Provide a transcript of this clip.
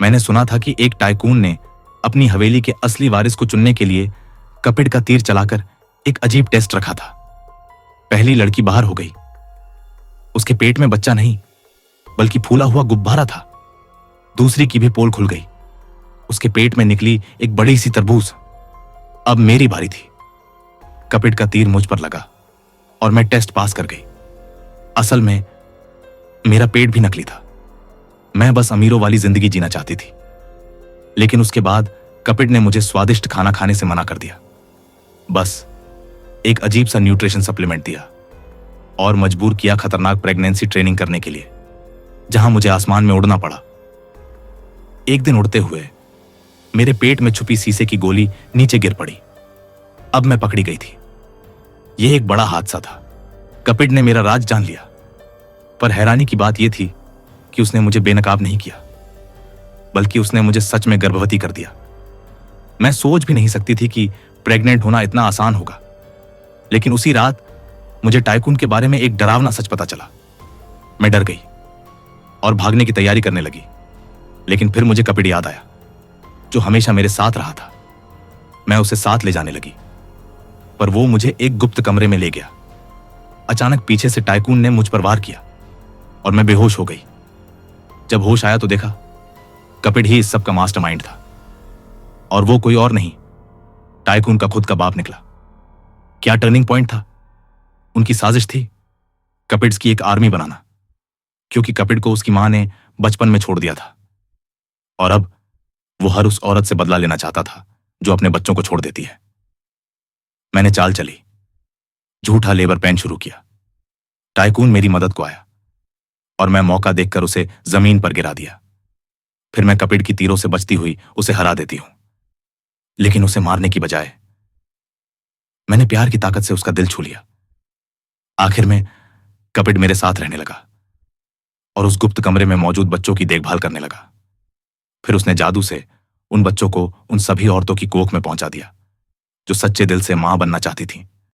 मैंने सुना था कि एक टाइकून ने अपनी हवेली के असली वारिस को चुनने के लिए कपिड का तीर चलाकर एक अजीब टेस्ट रखा था। पहली लड़की बाहर हो गई। उसके पेट में बच्चा नहीं बल्कि फूला हुआ गुब्बारा था। दूसरी की भी पोल खुल गई। उसके पेट में निकली एक बड़ी सी तरबूज। अब मेरी बारी थी। कपिड का तीर मुझ पर लगा और मैं टेस्ट पास कर गई। असल में मेरा पेट भी नकली था। मैं बस अमीरों वाली जिंदगी जीना चाहती थी। लेकिन उसके बाद कपिड ने मुझे स्वादिष्ट खाना खाने से मना कर दिया। बस एक अजीब सा न्यूट्रिशन सप्लीमेंट दिया और मजबूर किया खतरनाक प्रेगनेंसी ट्रेनिंग करने के लिए, जहां मुझे आसमान में उड़ना पड़ा। एक दिन उड़ते हुए मेरे पेट में छुपी शीशे की गोली नीचे गिर पड़ी। अब मैं पकड़ी गई थी। यह एक बड़ा हादसा था। कपिड ने मेरा राज जान लिया। पर हैरानी की बात यह थी कि उसने मुझे बेनकाब नहीं किया, बल्कि उसने मुझे सच में गर्भवती कर दिया। मैं सोच भी नहीं सकती थी कि प्रेग्नेंट होना इतना आसान होगा। लेकिन उसी रात मुझे टाइकून के बारे में एक डरावना सच पता चला। मैं डर गई और भागने की तैयारी करने लगी। लेकिन फिर मुझे कपिड याद आया, जो हमेशा मेरे साथ रहा था। मैं उसे साथ ले जाने लगी, पर वो मुझे एक गुप्त कमरे में ले गया। अचानक पीछे से टाइकून ने मुझ पर वार किया और मैं बेहोश हो गई। जब होश आया तो देखा कपिड ही इस सब का मास्टरमाइंड था, और वो कोई और नहीं, टाइकून का खुद का बाप निकला। क्या टर्निंग पॉइंट था? उनकी साजिश थी कपिड्स की एक आर्मी बनाना, क्योंकि कपिड को उसकी मां ने बचपन में छोड़ दिया था और अब वो हर उस औरत से बदला लेना चाहता था जो अपने बच्चों को छोड़ देती है। मैंने चाल चली, झूठा लेबर पेन शुरू किया। टाइकून मेरी मदद को आया और मैं मौका देखकर उसे जमीन पर गिरा दिया। फिर मैं कपिड की तीरों से बचती हुई उसे हरा देती हूं। लेकिन उसे मारने की बजाय मैंने प्यार की ताकत से उसका दिल छू लिया। आखिर में कपिड मेरे साथ रहने लगा और उस गुप्त कमरे में मौजूद बच्चों की देखभाल करने लगा। फिर उसने जादू से उन बच्चों को उन सभी औरतों की कोख में पहुंचा दिया जो सच्चे दिल से मां बनना चाहती थीं।